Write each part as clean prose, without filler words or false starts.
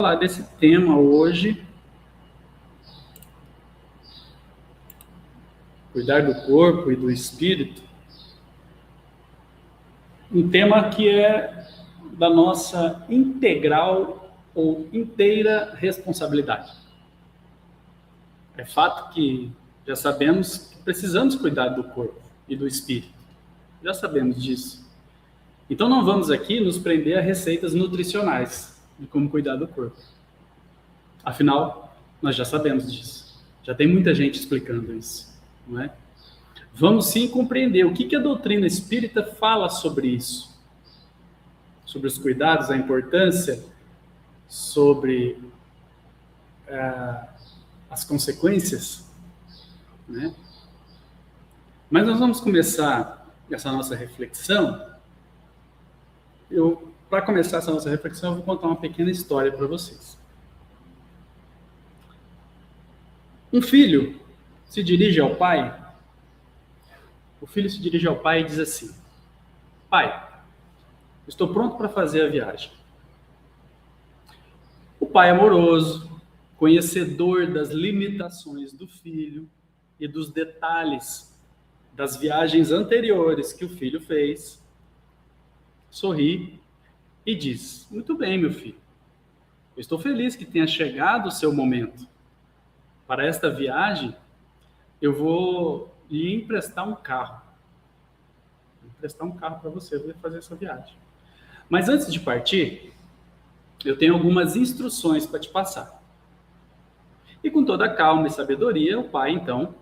Falar desse tema hoje, cuidar do corpo e do espírito, um tema que é da nossa integral ou inteira responsabilidade. É fato que já sabemos que precisamos cuidar do corpo e do espírito, já sabemos disso. Então não vamos aqui nos prender a receitas nutricionais de como cuidar do corpo. Afinal, nós já sabemos disso. Já tem muita gente explicando isso, não é? Vamos sim compreender o que a doutrina espírita fala sobre isso. Sobre os cuidados, a importância, sobre as consequências, né? Mas nós vamos começar essa nossa reflexão. Para começar essa nossa reflexão, eu vou contar uma pequena história para vocês. Um filho se dirige ao pai. O filho se dirige ao pai e diz assim: pai, estou pronto para fazer a viagem. O pai amoroso, conhecedor das limitações do filho e dos detalhes das viagens anteriores que o filho fez, sorri e diz: muito bem, meu filho, eu estou feliz que tenha chegado o seu momento. Para esta viagem, eu vou lhe emprestar um carro. Vou emprestar um carro para você fazer essa viagem. Mas antes de partir, eu tenho algumas instruções para te passar. E com toda a calma e sabedoria, o pai, então,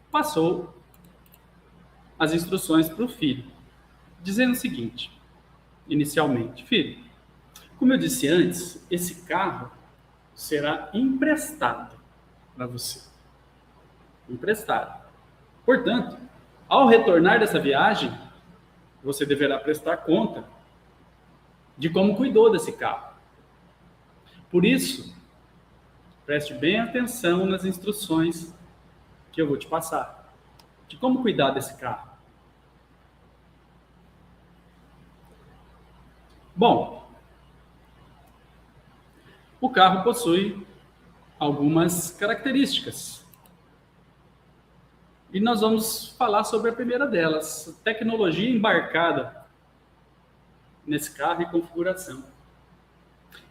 passou as instruções para o filho, dizendo o seguinte, inicialmente: filho, como eu disse antes, esse carro será emprestado para você. Emprestado. Portanto, ao retornar dessa viagem, você deverá prestar conta de como cuidou desse carro. Por isso, preste bem atenção nas instruções que eu vou te passar, de como cuidar desse carro. Bom, o carro possui algumas características. E nós vamos falar sobre a primeira delas, tecnologia embarcada nesse carro e configuração.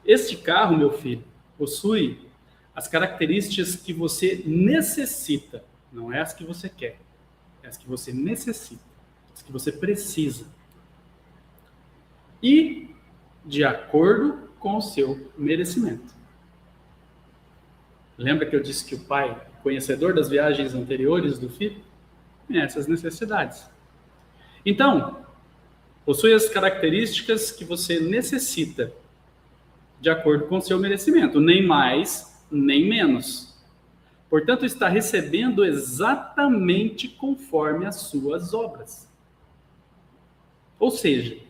Este carro, meu filho, possui as características que você necessita, não é as que você quer, é as que você necessita, as que você precisa. E de acordo com o seu merecimento. Lembra que eu disse que o pai, conhecedor das viagens anteriores do filho, conhece as necessidades. Então, possui as características que você necessita, de acordo com o seu merecimento, nem mais, nem menos. Portanto, está recebendo exatamente conforme as suas obras. Ou seja,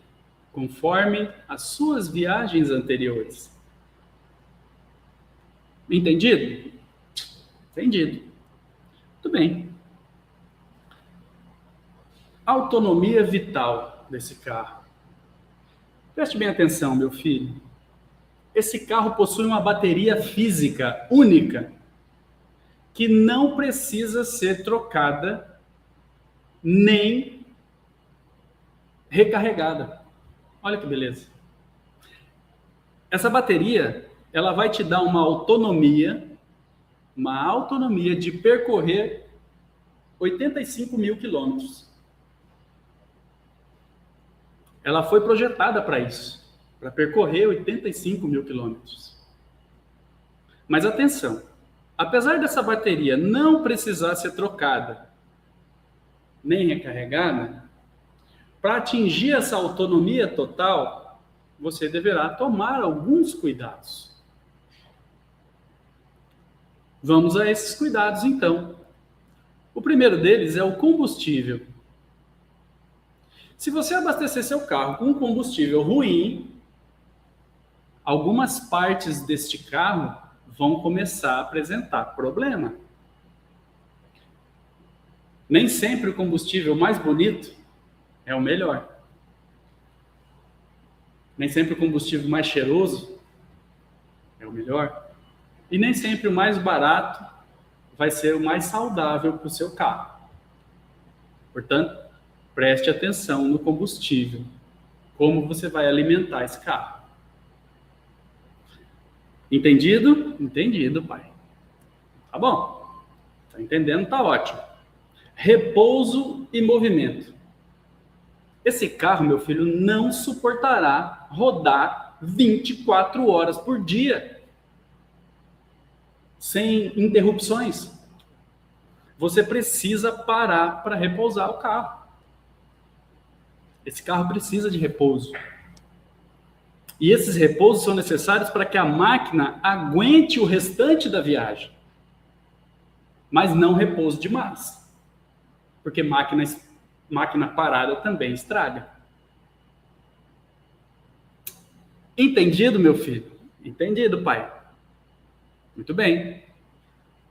conforme as suas viagens anteriores. Entendido? Entendido. Muito bem. Autonomia vital desse carro. Preste bem atenção, meu filho. Esse carro possui uma bateria física única, que não precisa ser trocada nem recarregada. Olha que beleza. Essa bateria, ela vai te dar uma autonomia de percorrer 85 mil quilômetros. Ela foi projetada para isso, para percorrer 85 mil quilômetros. Mas atenção, apesar dessa bateria não precisar ser trocada, nem recarregada, para atingir essa autonomia total, você deverá tomar alguns cuidados. Vamos a esses cuidados, então. O primeiro deles é o combustível. Se você abastecer seu carro com um combustível ruim, algumas partes deste carro vão começar a apresentar problema. Nem sempre o combustível mais bonito é o melhor. Nem sempre o combustível mais cheiroso é o melhor. E nem sempre o mais barato vai ser o mais saudável para o seu carro. Portanto, preste atenção no combustível, como você vai alimentar esse carro. Entendido? Entendido, pai. Tá bom. Tá entendendo? Tá ótimo. Repouso e movimento. Esse carro, meu filho, não suportará rodar 24 horas por dia sem interrupções. Você precisa parar para repousar o carro. Esse carro precisa de repouso. E esses repousos são necessários para que a máquina aguente o restante da viagem. Mas não repouse demais. Porque máquina parada também estraga. Entendido, meu filho? Entendido, pai. Muito bem.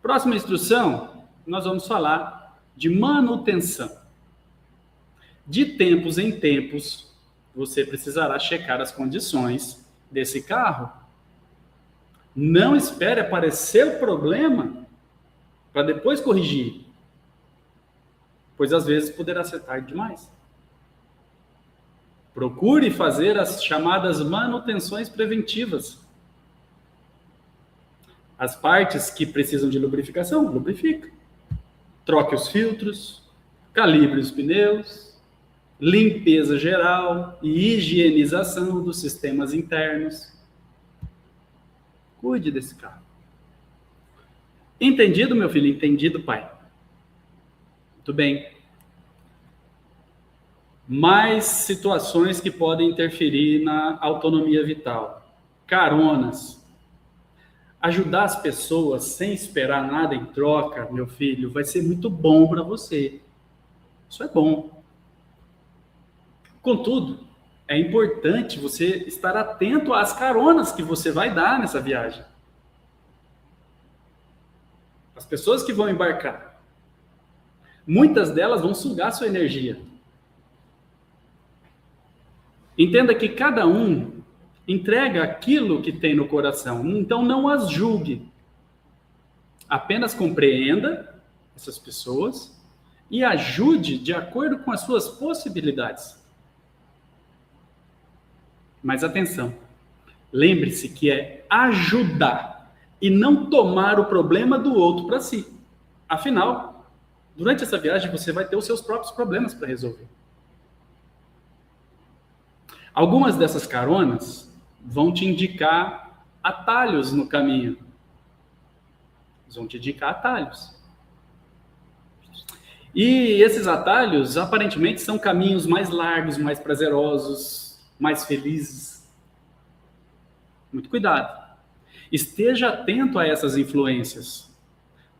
Próxima instrução, nós vamos falar de manutenção. De tempos em tempos, você precisará checar as condições desse carro. Não espere aparecer o problema para depois corrigir, pois às vezes poderá ser tarde demais. Procure fazer as chamadas manutenções preventivas. As partes que precisam de lubrificação, lubrifica. Troque os filtros, calibre os pneus, limpeza geral e higienização dos sistemas internos. Cuide desse carro. Entendido, meu filho? Entendido, pai? Muito bem. Mais situações que podem interferir na autonomia vital. Caronas. Ajudar as pessoas sem esperar nada em troca, meu filho, vai ser muito bom para você. Isso é bom. Contudo, é importante você estar atento às caronas que você vai dar nessa viagem. As pessoas que vão embarcar, muitas delas vão sugar sua energia. Entenda que cada um entrega aquilo que tem no coração, então não as julgue. Apenas compreenda essas pessoas e ajude de acordo com as suas possibilidades. Mas atenção, lembre-se que é ajudar e não tomar o problema do outro para si. Afinal, durante essa viagem você vai ter os seus próprios problemas para resolver. Algumas dessas caronas vão te indicar atalhos no caminho. Eles vão te indicar atalhos. E esses atalhos, aparentemente, são caminhos mais largos, mais prazerosos, mais felizes. Muito cuidado. Esteja atento a essas influências,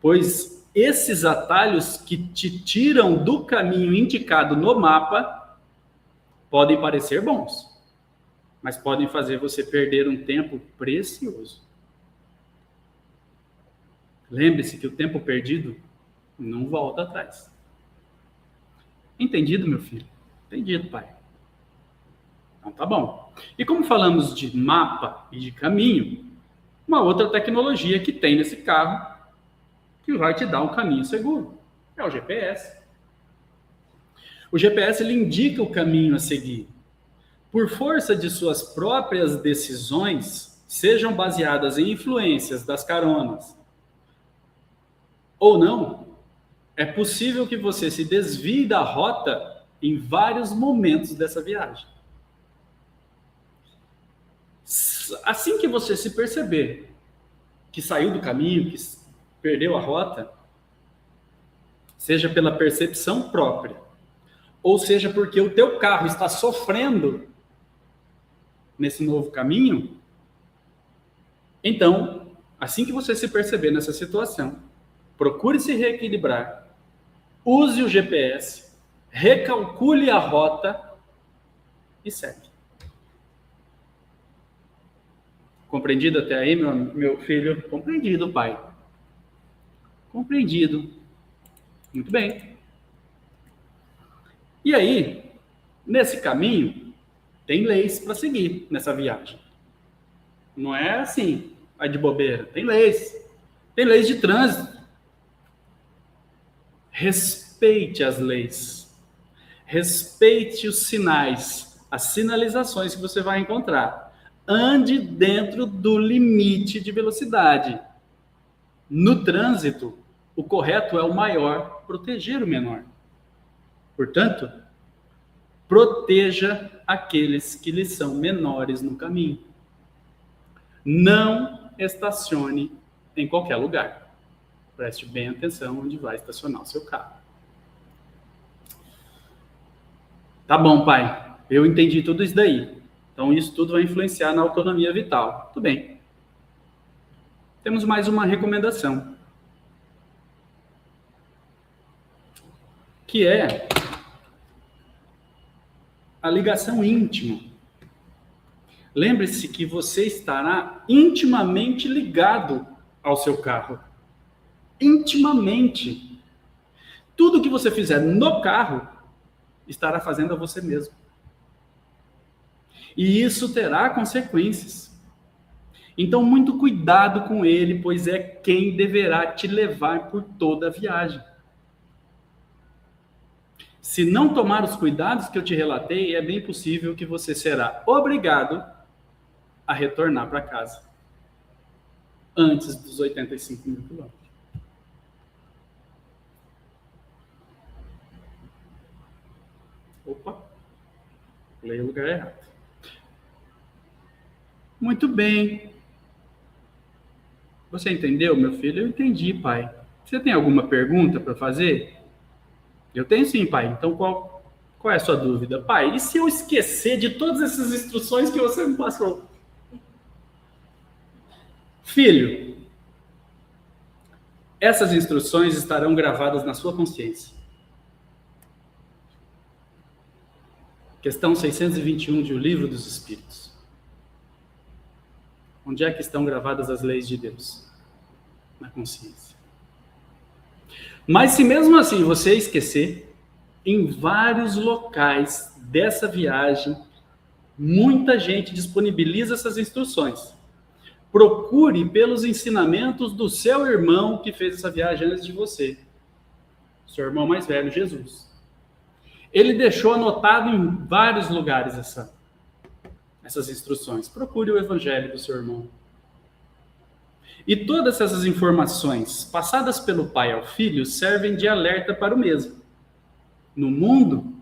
pois esses atalhos que te tiram do caminho indicado no mapa podem parecer bons, mas podem fazer você perder um tempo precioso. Lembre-se que o tempo perdido não volta atrás. Entendido, meu filho? Entendido, pai. Então tá bom. E como falamos de mapa e de caminho, uma outra tecnologia que tem nesse carro que vai te dar um caminho seguro é o GPS. O GPS lhe indica o caminho a seguir. Por força de suas próprias decisões, sejam baseadas em influências das caronas ou não, é possível que você se desvie da rota em vários momentos dessa viagem. Assim que você se perceber que saiu do caminho, que perdeu a rota, seja pela percepção própria, ou seja porque o teu carro está sofrendo nesse novo caminho, então, assim que você se perceber nessa situação, procure se reequilibrar, use o GPS, recalcule a rota e segue. Compreendido até aí, meu filho? Compreendido, pai. Compreendido. Muito bem. E aí, nesse caminho, Tem leis para seguir nessa viagem. Não é assim, vai de bobeira. Tem leis. Tem leis de trânsito. Respeite as leis. Respeite os sinais, as sinalizações que você vai encontrar. Ande dentro do limite de velocidade. No trânsito, o correto é o maior proteger o menor. Portanto, proteja aqueles que lhe são menores no caminho. Não estacione em qualquer lugar. Preste bem atenção onde vai estacionar o seu carro. Tá bom, pai. Eu entendi tudo isso daí. Então, isso tudo vai influenciar na autonomia vital. Tudo bem. Temos mais uma recomendação. Que é a ligação íntima. Lembre-se que você estará intimamente ligado ao seu carro. Intimamente. Tudo que você fizer no carro estará fazendo a você mesmo. E isso terá consequências. Então, muito cuidado com ele, pois é quem deverá te levar por toda a viagem. Se não tomar os cuidados que eu te relatei, é bem possível que você será obrigado a retornar para casa antes dos 85 mil quilômetros. Opa, pulei o lugar errado. Muito bem. Você entendeu, meu filho? Eu entendi, pai. Você tem alguma pergunta para fazer? Eu tenho sim, pai. Então, qual é a sua dúvida? Pai, e se eu esquecer de todas essas instruções que você me passou? Filho, essas instruções estarão gravadas na sua consciência. Questão 621 de O Livro dos Espíritos. Onde é que estão gravadas as leis de Deus? Na consciência. Mas se mesmo assim você esquecer, em vários locais dessa viagem, muita gente disponibiliza essas instruções. Procure pelos ensinamentos do seu irmão que fez essa viagem antes de você. Seu irmão mais velho, Jesus. Ele deixou anotado em vários lugares essas instruções. Procure o evangelho do seu irmão. E todas essas informações passadas pelo pai ao filho servem de alerta para o mesmo. No mundo,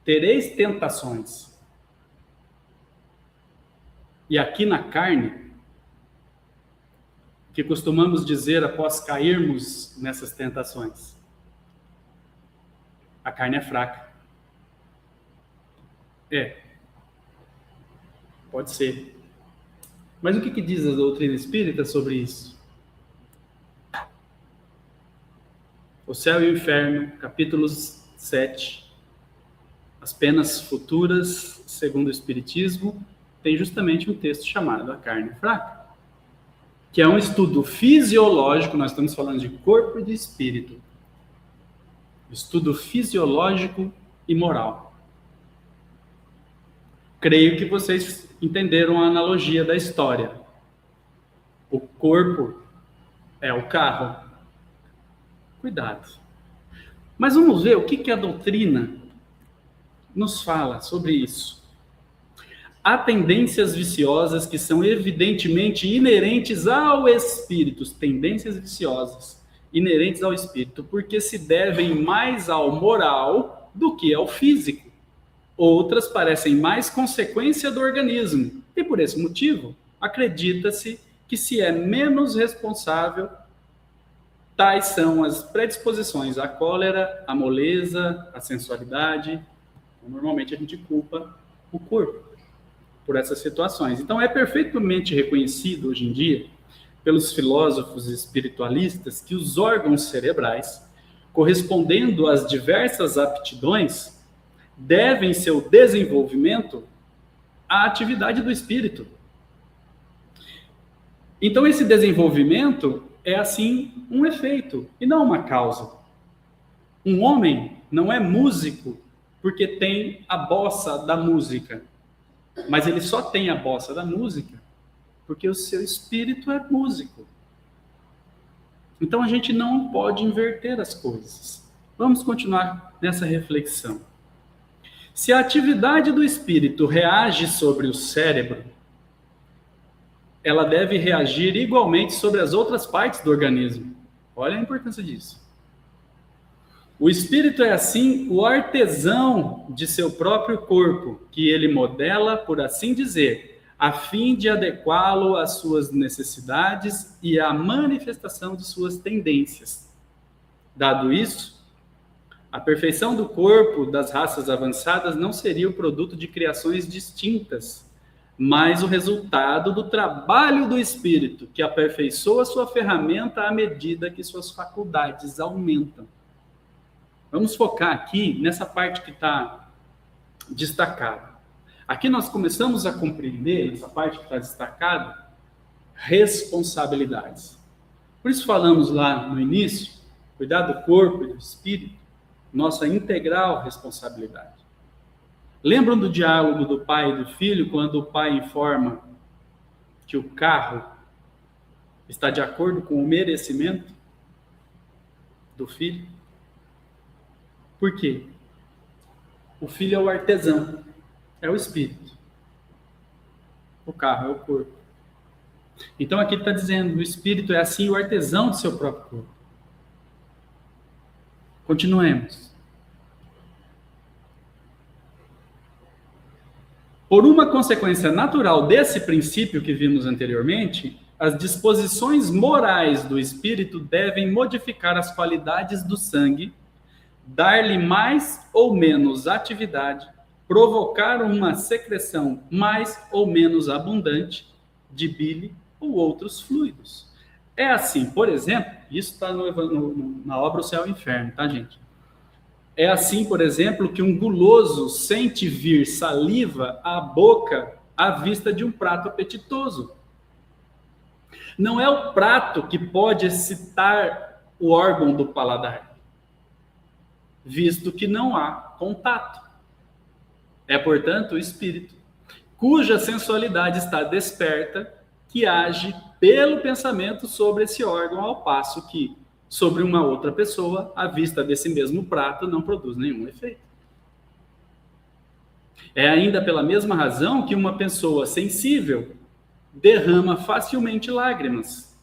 tereis tentações. E aqui na carne, que costumamos dizer após cairmos nessas tentações, a carne é fraca. Pode ser. Mas o que diz a doutrina espírita sobre isso? O Céu e o Inferno, capítulo 7. As penas futuras, segundo o Espiritismo, tem justamente um texto chamado A Carne Fraca, que é um estudo fisiológico, nós estamos falando de corpo e de espírito. Estudo fisiológico e moral. Creio que vocês entenderam a analogia da história. O corpo é o carro. Cuidado. Mas vamos ver o que a doutrina nos fala sobre isso. Há tendências viciosas que são evidentemente inerentes ao espírito. Tendências viciosas inerentes ao espírito, porque se devem mais ao moral do que ao físico. Outras parecem mais consequência do organismo. E por esse motivo, acredita-se que se é menos responsável, tais são as predisposições à cólera, à moleza, à sensualidade. Normalmente a gente culpa o corpo por essas situações. Então é perfeitamente reconhecido hoje em dia pelos filósofos espiritualistas que os órgãos cerebrais, correspondendo às diversas aptidões, devem seu desenvolvimento à atividade do espírito. Então esse desenvolvimento é assim um efeito e não uma causa. Um homem não é músico porque tem a bossa da música. Mas ele só tem a bossa da música porque o seu espírito é músico. Então a gente não pode inverter as coisas. Vamos continuar nessa reflexão. Se a atividade do espírito reage sobre o cérebro, ela deve reagir igualmente sobre as outras partes do organismo. Olha a importância disso. O espírito é, assim, o artesão de seu próprio corpo, que ele modela, por assim dizer, a fim de adequá-lo às suas necessidades e à manifestação de suas tendências. Dado isso, a perfeição do corpo das raças avançadas não seria o produto de criações distintas, mas o resultado do trabalho do espírito, que aperfeiçoa sua ferramenta à medida que suas faculdades aumentam. Vamos focar aqui nessa parte que está destacada. Aqui nós começamos a compreender, essa parte que está destacada, responsabilidades. Por isso falamos lá no início, cuidar do corpo e do espírito, nossa integral responsabilidade. Lembram do diálogo do pai e do filho, quando o pai informa que o carro está de acordo com o merecimento do filho? Por quê? O filho é o artesão, é o espírito. O carro é o corpo. Então aqui ele está dizendo, o espírito é assim o artesão do seu próprio corpo. Continuemos. Por uma consequência natural desse princípio que vimos anteriormente, as disposições morais do espírito devem modificar as qualidades do sangue, dar-lhe mais ou menos atividade, provocar uma secreção mais ou menos abundante de bile ou outros fluidos. É assim, por exemplo, isso está na obra O Céu e o Inferno, tá, gente? É assim, por exemplo, que um guloso sente vir saliva à boca à vista de um prato apetitoso. Não é o prato que pode excitar o órgão do paladar, visto que não há contato. É, portanto, o espírito, cuja sensualidade está desperta, que age pelo pensamento sobre esse órgão, ao passo que, sobre uma outra pessoa, a vista desse mesmo prato não produz nenhum efeito. É ainda pela mesma razão que uma pessoa sensível derrama facilmente lágrimas.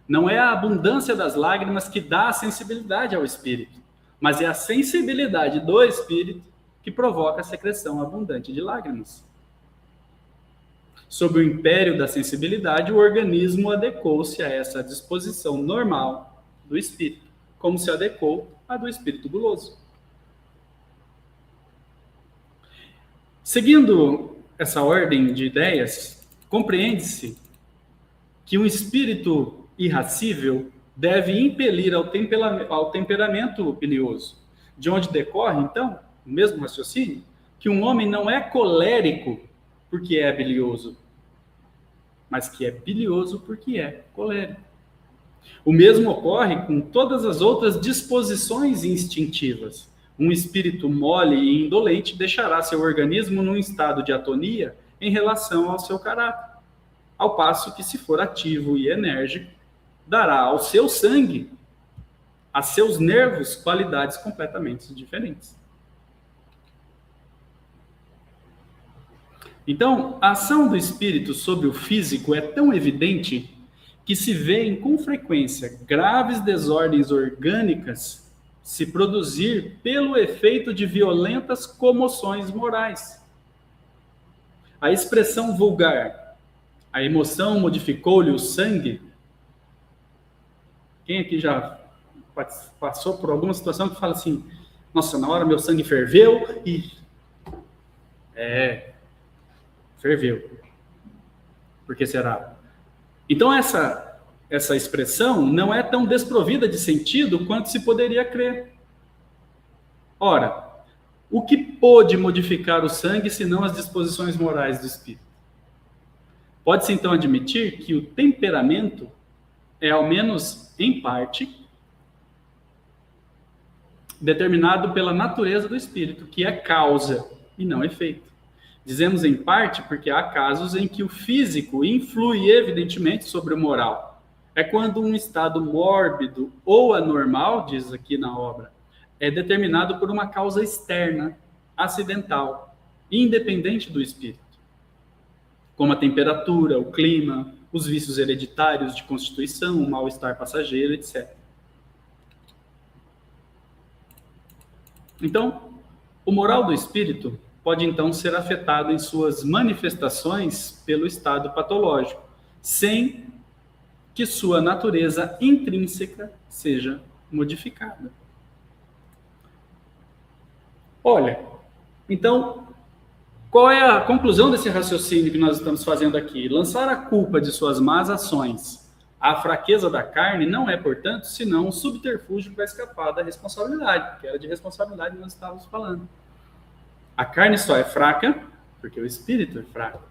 Não é a abundância das lágrimas que dá a sensibilidade ao espírito, mas é a sensibilidade do espírito que provoca a secreção abundante de lágrimas. Sob o império da sensibilidade, o organismo adequou-se a essa disposição normal do espírito, como se adequou à do espírito guloso. Seguindo essa ordem de ideias, compreende-se que um espírito irascível deve impelir ao temperamento bilioso, de onde decorre, então, o mesmo raciocínio, que um homem não é colérico porque é bilioso, mas que é bilioso porque é colérico. O mesmo ocorre com todas as outras disposições instintivas. Um espírito mole e indolente deixará seu organismo num estado de atonia em relação ao seu caráter, ao passo que, se for ativo e enérgico, dará ao seu sangue, a seus nervos, qualidades completamente diferentes. Então, a ação do espírito sobre o físico é tão evidente que se vêem com frequência graves desordens orgânicas se produzir pelo efeito de violentas comoções morais. A expressão vulgar, a emoção modificou-lhe o sangue. Quem aqui já passou por alguma situação que fala assim, nossa, na hora meu sangue ferveu e... ferveu. Por que será? Então essa expressão não é tão desprovida de sentido quanto se poderia crer. Ora, o que pôde modificar o sangue senão as disposições morais do espírito? Pode-se então admitir que o temperamento é, ao menos em parte, determinado pela natureza do espírito, que é causa e não efeito. Dizemos em parte porque há casos em que o físico influi evidentemente sobre o moral. É quando um estado mórbido ou anormal, diz aqui na obra, é determinado por uma causa externa, acidental, independente do espírito, como a temperatura, o clima, os vícios hereditários de constituição, o mal-estar passageiro, etc. Então, o moral do espírito pode então ser afetado em suas manifestações pelo estado patológico, sem que sua natureza intrínseca seja modificada. Olha, então, qual é a conclusão desse raciocínio que nós estamos fazendo aqui? Lançar a culpa de suas más ações à fraqueza da carne não é, portanto, senão um subterfúgio para escapar da responsabilidade, porque era de responsabilidade que nós estávamos falando. A carne só é fraca porque o espírito é fraco,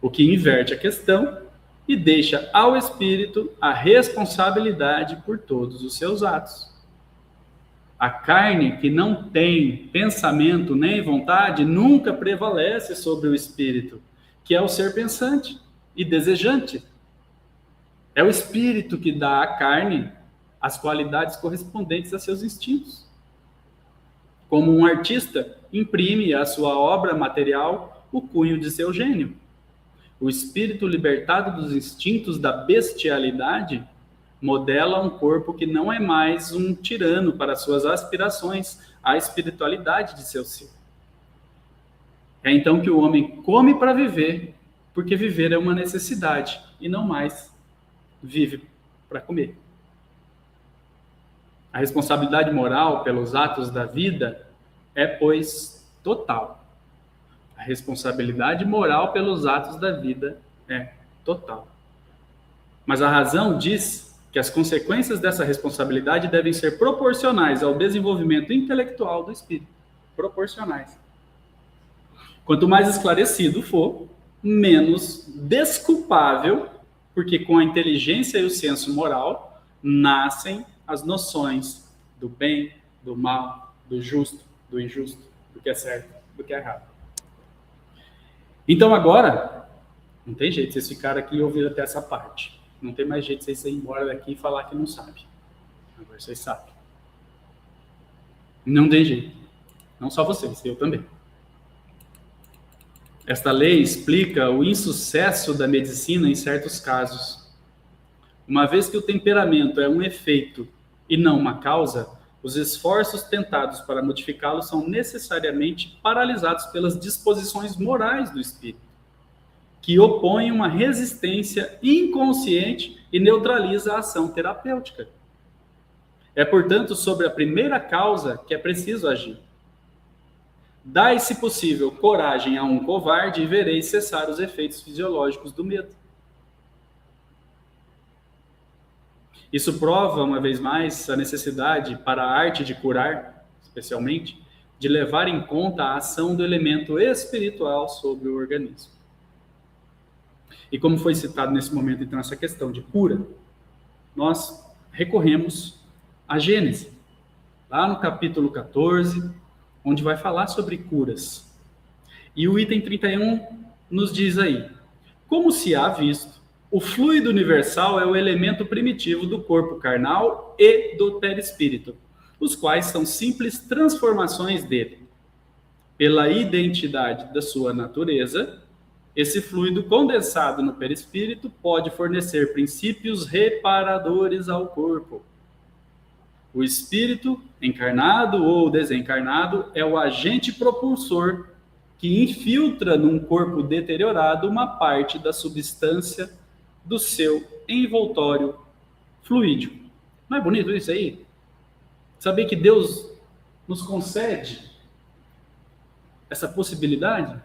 o que inverte a questão e deixa ao espírito a responsabilidade por todos os seus atos. A carne que não tem pensamento nem vontade nunca prevalece sobre o espírito, que é o ser pensante e desejante. É o espírito que dá à carne as qualidades correspondentes a seus instintos. Como um artista imprime à sua obra material o cunho de seu gênio. O espírito libertado dos instintos da bestialidade modela um corpo que não é mais um tirano para suas aspirações à espiritualidade de seu ser. É então que o homem come para viver, porque viver é uma necessidade e não mais vive para comer. A responsabilidade moral pelos atos da vida é, pois, total. A responsabilidade moral pelos atos da vida é total. Mas a razão diz que as consequências dessa responsabilidade devem ser proporcionais ao desenvolvimento intelectual do espírito. Proporcionais. Quanto mais esclarecido for, menos desculpável, porque com a inteligência e o senso moral nascem as noções do bem, do mal, do justo, do injusto, do que é certo, do que é errado. Então agora, não tem jeito, vocês ficaram aqui e ouviram até essa parte. Não tem mais jeito de vocês irem embora daqui e falar que não sabe. Agora vocês sabem. Não tem jeito. Não só vocês, eu também. Esta lei explica o insucesso da medicina em certos casos. Uma vez que o temperamento é um efeito e não uma causa, os esforços tentados para modificá-lo são necessariamente paralisados pelas disposições morais do espírito, que opõem uma resistência inconsciente e neutraliza a ação terapêutica. É, portanto, sobre a primeira causa que é preciso agir. Dai, se possível, coragem a um covarde e vereis cessar os efeitos fisiológicos do medo. Isso prova, uma vez mais, a necessidade para a arte de curar, especialmente, de levar em conta a ação do elemento espiritual sobre o organismo. E como foi citado nesse momento, então, essa questão de cura, nós recorremos à Gênesis, lá no capítulo 14, onde vai falar sobre curas. E o item 31 nos diz aí: como se há visto, o fluido universal é o elemento primitivo do corpo carnal e do perispírito, os quais são simples transformações dele. Pela identidade da sua natureza, esse fluido condensado no perispírito pode fornecer princípios reparadores ao corpo. O espírito, encarnado ou desencarnado, é o agente propulsor que infiltra num corpo deteriorado uma parte da substância do seu envoltório fluídico. Não é bonito isso aí? Saber que Deus nos concede essa possibilidade?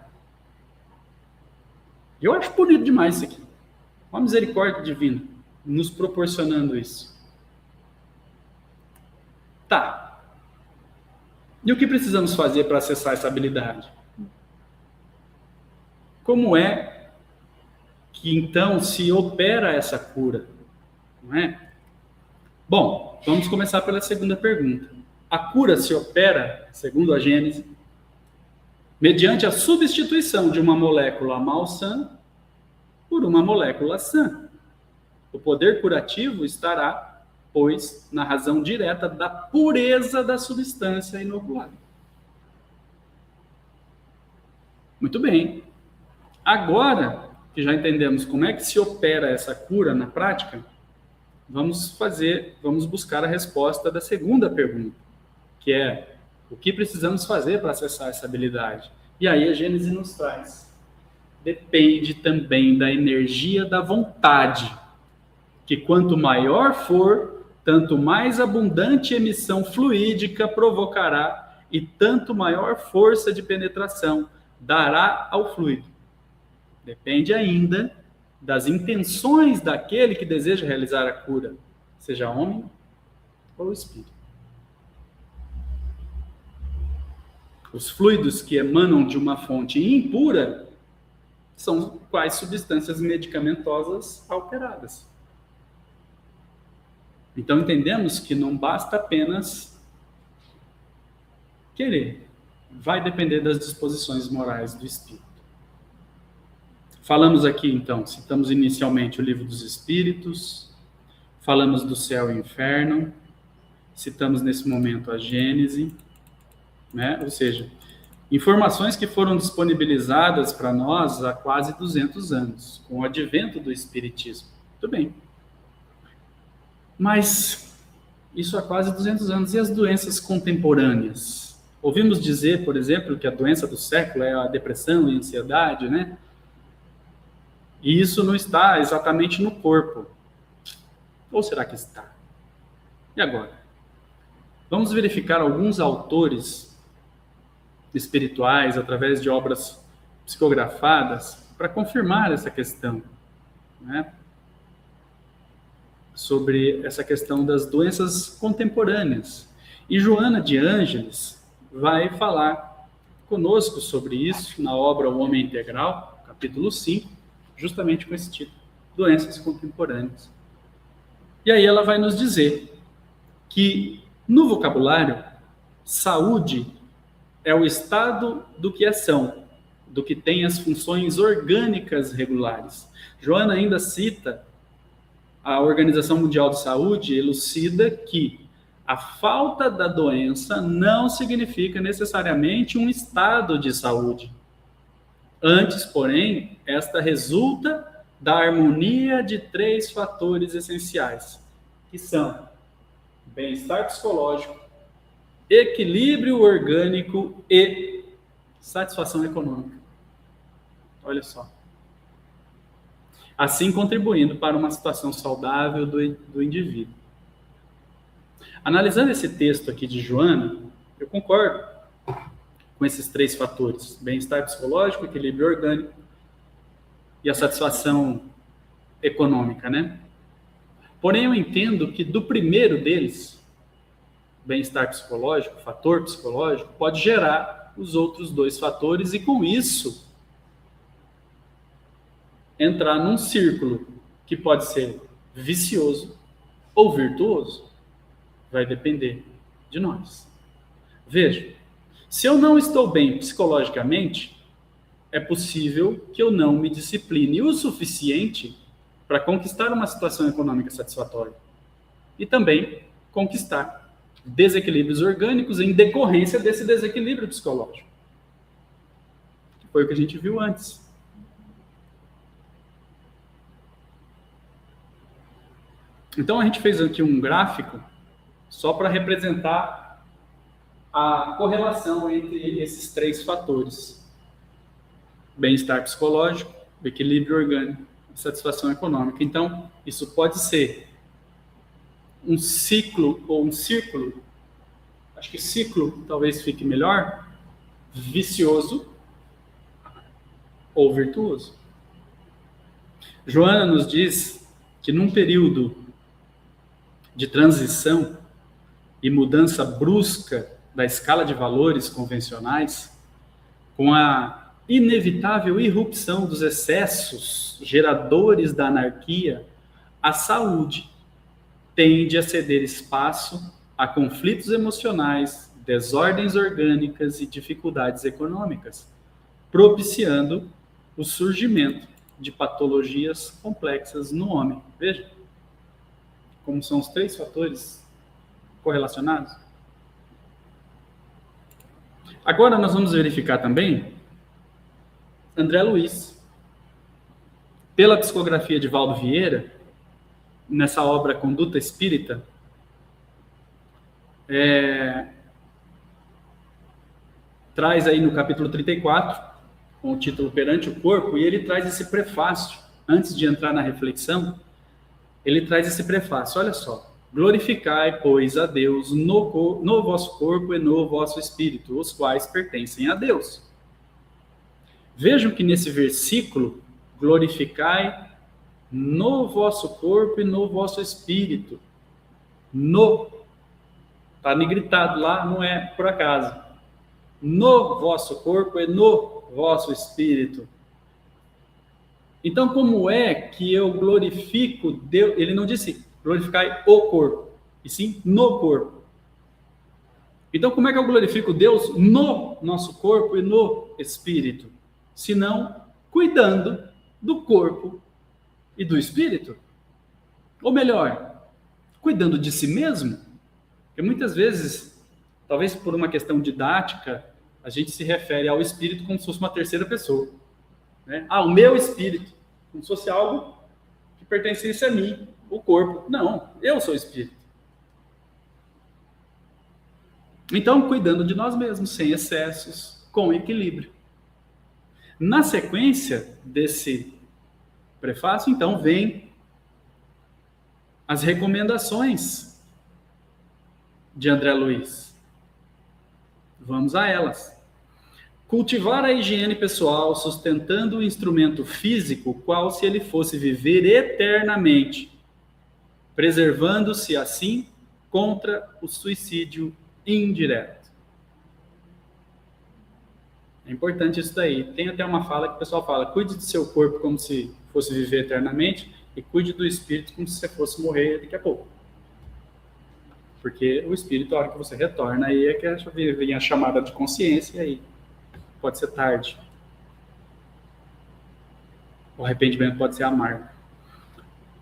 Eu acho bonito demais isso aqui. Uma misericórdia divina nos proporcionando isso. Tá. E o que precisamos fazer para acessar essa habilidade? Como é que então se opera essa cura? Não é? Bom, vamos começar pela segunda pergunta. A cura se opera, segundo a Gênese, mediante a substituição de uma molécula malsã por uma molécula sã. O poder curativo estará, pois, na razão direta da pureza da substância inoculada. Muito bem. Agora que já entendemos como é que se opera essa cura na prática, vamos buscar a resposta da segunda pergunta, que é: o que precisamos fazer para acessar essa habilidade? E aí a Gênese nos traz: depende também da energia da vontade, que quanto maior for, tanto mais abundante emissão fluídica provocará e tanto maior força de penetração dará ao fluido. Depende ainda das intenções daquele que deseja realizar a cura, seja homem ou espírito. Os fluidos que emanam de uma fonte impura são quais substâncias medicamentosas alteradas. Então entendemos que não basta apenas querer, vai depender das disposições morais do espírito. Falamos aqui então, citamos inicialmente o Livro dos Espíritos, falamos do céu e inferno, citamos nesse momento a Gênese, né? Ou seja, informações que foram disponibilizadas para nós há quase 200 anos, com o advento do Espiritismo. Muito bem. Mas isso há quase 200 anos. E as doenças contemporâneas? Ouvimos dizer, por exemplo, que a doença do século é a depressão e a ansiedade, né? E isso não está exatamente no corpo. Ou será que está? E agora? Vamos verificar alguns autores espirituais, através de obras psicografadas, para confirmar essa questão, né? Sobre essa questão das doenças contemporâneas. E Joana de Ângeles vai falar conosco sobre isso na obra O Homem Integral, capítulo 5, justamente com esse título, Doenças Contemporâneas. E aí ela vai nos dizer que, no vocabulário, saúde é o estado do que é são, do que tem as funções orgânicas regulares. Joana ainda cita a Organização Mundial de Saúde, elucida que a falta da doença não significa necessariamente um estado de saúde. Antes, porém, esta resulta da harmonia de 3 fatores essenciais, que são bem-estar psicológico, equilíbrio orgânico e satisfação econômica. Olha só. Assim contribuindo para uma situação saudável do indivíduo. Analisando esse texto aqui de Joana, eu concordo com esses 3 fatores: bem-estar psicológico, equilíbrio orgânico e a satisfação econômica, né? Porém, eu entendo que do primeiro deles, bem-estar psicológico, fator psicológico, pode gerar os outros 2 fatores e, com isso, entrar num círculo que pode ser vicioso ou virtuoso. Vai depender de nós. Veja, se eu não estou bem psicologicamente, é possível que eu não me discipline o suficiente para conquistar uma situação econômica satisfatória e também conquistar desequilíbrios orgânicos em decorrência desse desequilíbrio psicológico. Foi o que a gente viu antes. Então a gente fez aqui um gráfico só para representar a correlação entre esses 3 fatores: bem-estar psicológico, equilíbrio orgânico e satisfação econômica. Então, isso pode ser um ciclo ou um círculo, acho que ciclo talvez fique melhor, vicioso ou virtuoso. Joana nos diz que num período de transição e mudança brusca da escala de valores convencionais, com a inevitável irrupção dos excessos geradores da anarquia, a saúde tende a ceder espaço a conflitos emocionais, desordens orgânicas e dificuldades econômicas. propiciando o surgimento de patologias complexas no homem. Veja como são os 3 fatores correlacionados. Agora nós vamos verificar também André Luiz. Pela psicografia de Valdo Vieira, nessa obra Conduta Espírita, traz aí no capítulo 34, com o título Perante o Corpo, e ele traz esse prefácio, antes de entrar na reflexão, ele traz esse prefácio, olha só: glorificai, pois, a Deus no vosso corpo e no vosso espírito, os quais pertencem a Deus. Vejam que nesse versículo, glorificai no vosso corpo e no vosso espírito. Está negritado lá, não é por acaso. No vosso corpo e no vosso espírito. Então, como é que eu glorifico Deus? Ele não disse glorificai o corpo, e sim no corpo. Então, como é que eu glorifico Deus no nosso corpo e no espírito? Se não cuidando do corpo e do espírito. Ou melhor, cuidando de si mesmo. Porque muitas vezes, talvez por uma questão didática, a gente se refere ao espírito como se fosse uma terceira pessoa. Né? O meu espírito, como se fosse algo que pertencesse a mim, o corpo. Não, eu sou o espírito. Então, cuidando de nós mesmos, sem excessos, com equilíbrio. Na sequência desse prefácio, então, vem as recomendações de André Luiz. Vamos a elas. Cultivar a higiene pessoal, sustentando o instrumento físico, qual se ele fosse viver eternamente, preservando-se assim contra o suicídio indireto. É importante isso daí. Tem até uma fala que o pessoal fala: cuide do seu corpo como se fosse viver eternamente e cuide do espírito como se você fosse morrer daqui a pouco. Porque o espírito, a hora que você retorna, aí é que vem a chamada de consciência, e aí pode ser tarde. O arrependimento pode ser amargo.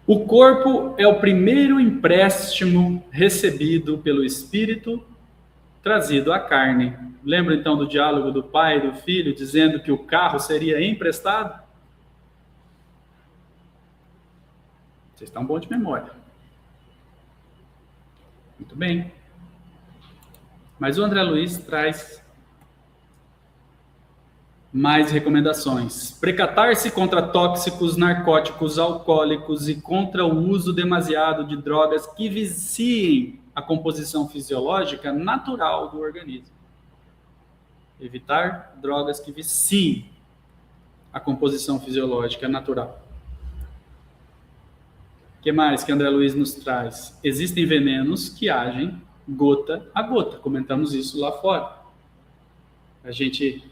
O corpo é o primeiro empréstimo recebido pelo espírito trazido à carne. Lembra então do diálogo do pai e do filho, dizendo que o carro seria emprestado? Vocês estão bons de memória. Muito bem. Mas o André Luiz traz mais recomendações. Precatar-se contra tóxicos, narcóticos, alcoólicos e contra o uso demasiado de drogas que viciem a composição fisiológica natural do organismo. Evitar drogas que viciem a composição fisiológica natural. O que mais que André Luiz nos traz? Existem venenos que agem gota a gota. Comentamos isso lá fora. A gente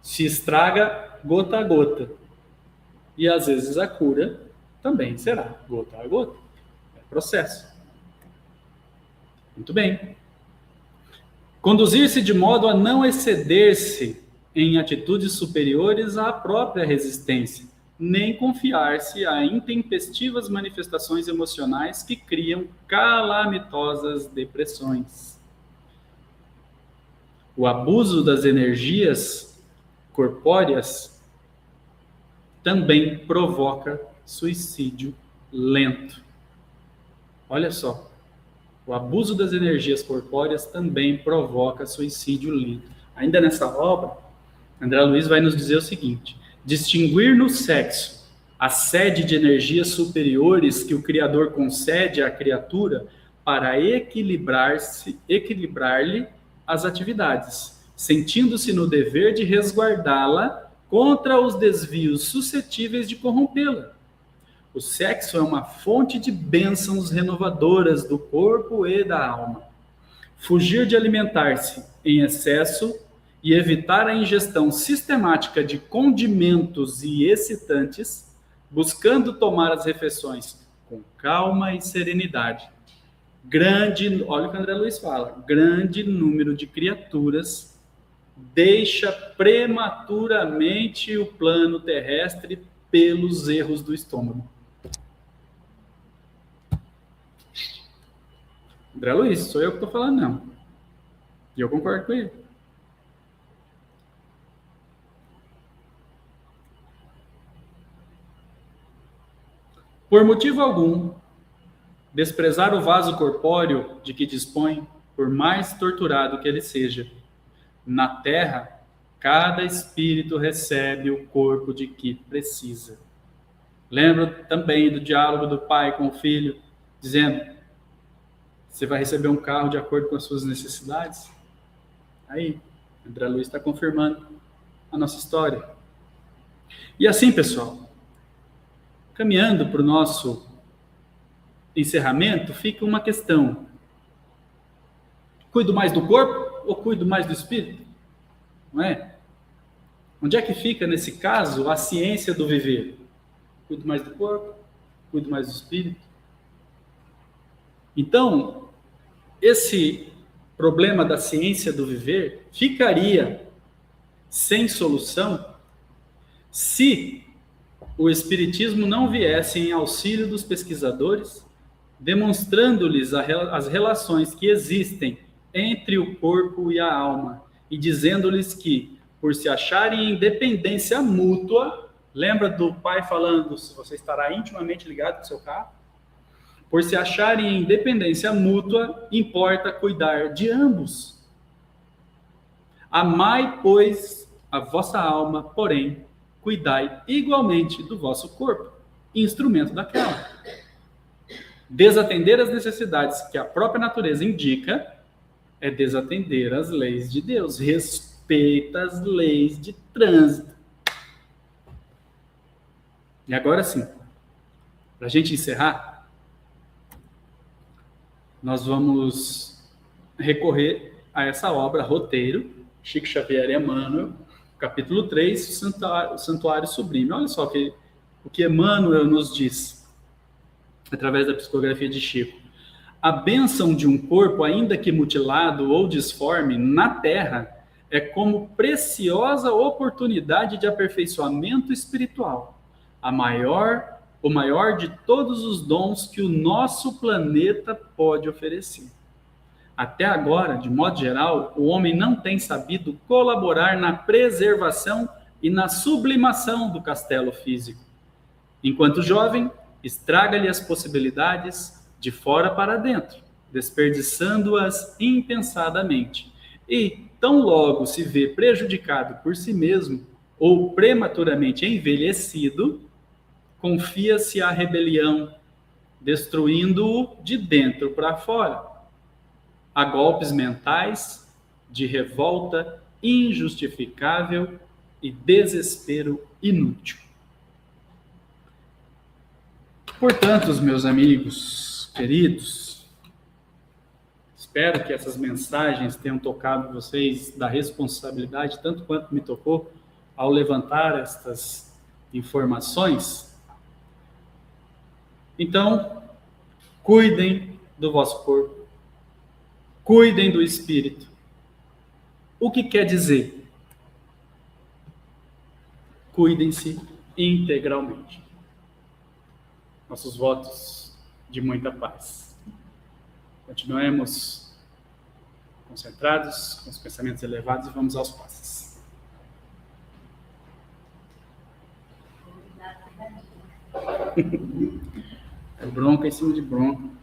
se estraga gota a gota. E às vezes a cura também será gota a gota. É processo. Muito bem. Conduzir-se de modo a não exceder-se em atitudes superiores à própria resistência, nem confiar-se a intempestivas manifestações emocionais que criam calamitosas depressões. O abuso das energias corpóreas também provoca suicídio lento. Olha só, o abuso das energias corpóreas também provoca suicídio lento. Ainda nessa obra, André Luiz vai nos dizer o seguinte: distinguir no sexo a sede de energias superiores que o Criador concede à criatura para equilibrar-lhe as atividades, sentindo-se no dever de resguardá-la contra os desvios suscetíveis de corrompê-la. O sexo é uma fonte de bênçãos renovadoras do corpo e da alma. Fugir de alimentar-se em excesso e evitar a ingestão sistemática de condimentos e excitantes, buscando tomar as refeições com calma e serenidade. Olha o que André Luiz fala, grande número de criaturas deixa prematuramente o plano terrestre pelos erros do estômago. André Luiz, sou eu que estou falando, não. E eu concordo com ele. Por motivo algum, desprezar o vaso corpóreo de que dispõe, por mais torturado que ele seja. Na terra, cada espírito recebe o corpo de que precisa. Lembro também do diálogo do pai com o filho, dizendo: você vai receber um carro de acordo com as suas necessidades? Aí, André Luiz está confirmando a nossa história. E assim, pessoal, caminhando para o nosso encerramento, fica uma questão. Cuido mais do corpo ou cuido mais do espírito? Não é? Onde é que fica, nesse caso, a ciência do viver? Cuido mais do corpo? Cuido mais do espírito? Então, esse problema da ciência do viver ficaria sem solução se o espiritismo não viesse em auxílio dos pesquisadores, demonstrando-lhes as relações que existem entre o corpo e a alma e dizendo-lhes que, por se acharem em dependência mútua, lembra do pai falando, se você estará intimamente ligado com o seu carro? Por se acharem em dependência mútua, importa cuidar de ambos. Amai, pois, a vossa alma, porém, cuidai igualmente do vosso corpo, instrumento daquela. Desatender as necessidades que a própria natureza indica é desatender as leis de Deus. Respeita as leis de trânsito. E agora sim, para a gente encerrar, nós vamos recorrer a essa obra, Roteiro, Chico Xavier e Emmanuel, capítulo 3, o Santuário Sublime. Olha só o que Emmanuel nos diz, através da psicografia de Chico. A bênção de um corpo, ainda que mutilado ou disforme, na Terra, é como preciosa oportunidade de aperfeiçoamento espiritual, o maior de todos os dons que o nosso planeta pode oferecer. Até agora, de modo geral, o homem não tem sabido colaborar na preservação e na sublimação do castelo físico. Enquanto jovem, estraga-lhe as possibilidades de fora para dentro, desperdiçando-as impensadamente. E, tão logo se vê prejudicado por si mesmo ou prematuramente envelhecido, confia-se à rebelião, destruindo-o de dentro para fora, a golpes mentais de revolta injustificável e desespero inútil. Portanto, meus amigos queridos, espero que essas mensagens tenham tocado vocês da responsabilidade, tanto quanto me tocou ao levantar estas informações. Então, cuidem do vosso corpo, cuidem do espírito. O que quer dizer? Cuidem-se integralmente. Nossos votos de muita paz. Continuemos concentrados, com os pensamentos elevados e vamos aos passos. É bronca em cima de bronca.